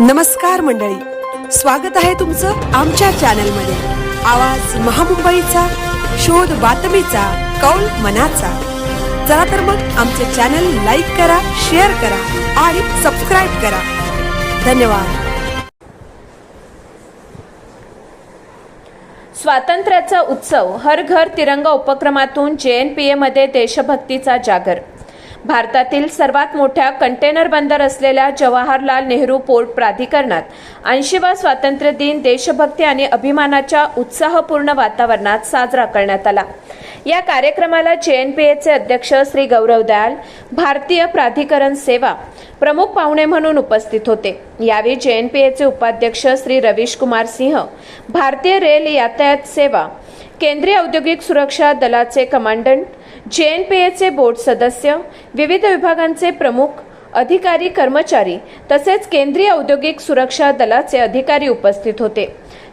नमस्कार मंडळी, स्वागत आहे तुमचं आमच्या चॅनलमध्ये। आवाज महामुंबईचा, शोध बातमीचा, कौल मनाचा। चला तर मग आमचे चॅनल लाईक करा, शेअर करा आणि सबस्क्राइब करा। धन्यवाद। स्वातंत्र्याचा उत्सव हर घर तिरंगा उपक्रमातून JNPA मध्ये देशभक्तीचा जागर। भारतातील सर्वात मोठ्या कंटेनर बंदर असलेल्या जवाहरलाल नेहरू पोर्ट प्राधिकरणात 80वा स्वातंत्र्य दिन देशभक्ती आणि अभिमानाच्या उत्साहपूर्ण वातावरणात साजरा करण्यात आला। या कार्यक्रमाला JNPAचे अध्यक्ष श्री गौरव दयाल, भारतीय प्राधिकरण सेवा प्रमुख पाहुणे म्हणून उपस्थित होते। यावेळी JNPAचे उपाध्यक्ष श्री रवीश कुमार सिंह, भारतीय रेल यातायात सेवा, केंद्रीय औद्योगिक सुरक्षा दलाचे कमांडंट, JNPAचे बोर्ड सदस्य, विविध विभागांचे प्रमुख अधिकारी कर्मचारी तसेच केंद्रीय औद्योगिक सुरक्षा दलाचे अधिकारी उपस्थित होते।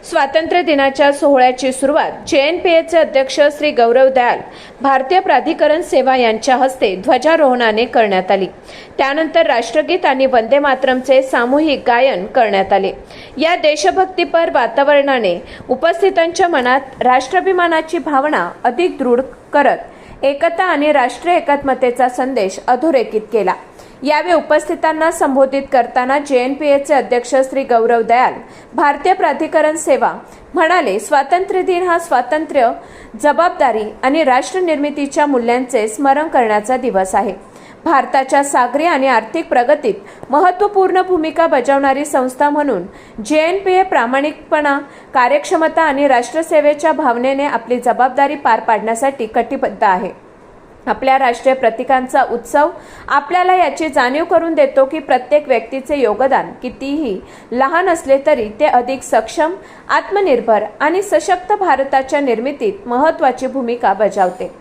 स्वातंत्र्य दिनाच्या सोहळ्याची सुरुवात JNPAचे अध्यक्ष श्री गौरव दयाल, भारतीय प्राधिकरण सेवा यांच्या हस्ते ध्वजारोहणाने करण्यात आली। त्यानंतर राष्ट्रगीत आणि वंदे मातरमचे सामूहिक गायन करण्यात आले। या देशभक्तीपर वातावरणाने उपस्थितांच्या मनात राष्ट्राभिमानाची भावना अधिक दृढ करत एकता आणि राष्ट्रीय एकात्मतेचा संदेश अधोरेखित केला। यावेळी उपस्थितांना संबोधित करताना JNPAचे अध्यक्ष श्री गौरव दयाल, भारतीय प्राधिकरण सेवा म्हणाले, स्वातंत्र्य दिन हा स्वातंत्र्य, जबाबदारी आणि राष्ट्र निर्मितीच्या मूल्यांचे स्मरण करण्याचा दिवस आहे। भारताच्या सागरी आणि आर्थिक प्रगतीत महत्त्वपूर्ण भूमिका बजावणारी संस्था म्हणून JNPA प्रामाणिकपणा, कार्यक्षमता आणि राष्ट्रसेवेच्या भावनेने आपली जबाबदारी पार पाडण्यासाठी कटिबद्ध आहे। आपल्या राष्ट्रीय प्रतीकांचा उत्सव आपल्याला याची जाणीव करून देतो की प्रत्येक व्यक्तीचे योगदान कितीही लहान असले तरी ते अधिक सक्षम, आत्मनिर्भर आणि सशक्त भारताच्या निर्मितीत महत्त्वाची भूमिका बजावते।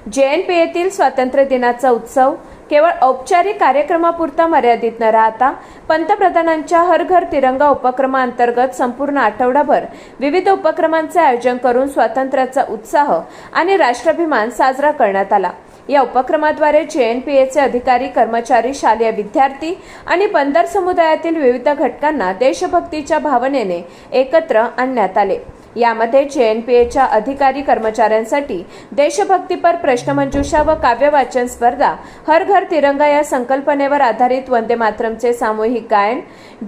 JNPAतील स्वातंत्र्य दिनाचा उत्सव केवळ औपचारिक कार्यक्रमापुरता मर्यादित न राहता पंतप्रधानांच्या हर घर तिरंगा उपक्रमाअंतर्गत संपूर्ण आठवडाभर विविध उपक्रमांचे आयोजन करून स्वातंत्र्याचा उत्साह आणि राष्ट्राभिमान साजरा करण्यात आला। या उपक्रमाद्वारे JNPAचे अधिकारी, कर्मचारी, शालेय विद्यार्थी आणि बंदर समुदायातील विविध घटकांना देशभक्तीच्या भावनेने एकत्र आणण्यात आले। यामध्ये JNPAच्या अधिकारी कर्मचाऱ्यांसाठी देशभक्तीपर प्रश्नमंजुषा व काव्य वाचन स्पर्धा, हर घर तिरंगा या संकल्पनेवर आधारित वंदे मातरमचे सामूहिक गायन,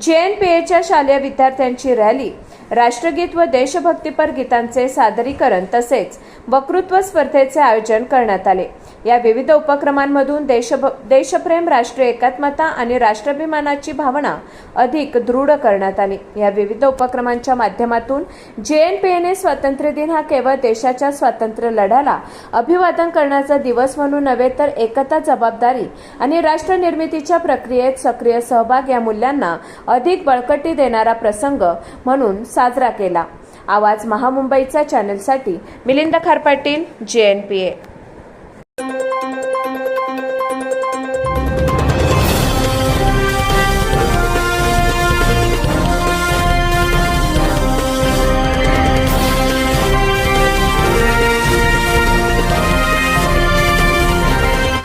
JNPAच्या शालेय विद्यार्थ्यांची रॅली, राष्ट्रगीत व देशभक्तीपर गीतांचे सादरीकरण तसेच वक्तृत्व स्पर्धेचे आयोजन करण्यात आले। या विविध उपक्रमांमधून देशप्रेम, राष्ट्रीय एकात्मता आणि राष्ट्राभिमानाची भावना अधिक दृढ करण्यात आली। या विविध उपक्रमांच्या माध्यमातून JNPAने स्वातंत्र्य दिन हा केवळ देशाच्या स्वातंत्र्य लढ्याला अभिवादन करण्याचा दिवस म्हणून नव्हे तर एकता, जबाबदारी आणि राष्ट्र निर्मितीच्या प्रक्रियेत सक्रिय सहभाग या मूल्यांना अधिक बळकटी देणारा प्रसंग म्हणून साजरा केला। आवाज महामुंबईचा चॅनलसाठी मिलिंद खारपाटील, JNPA।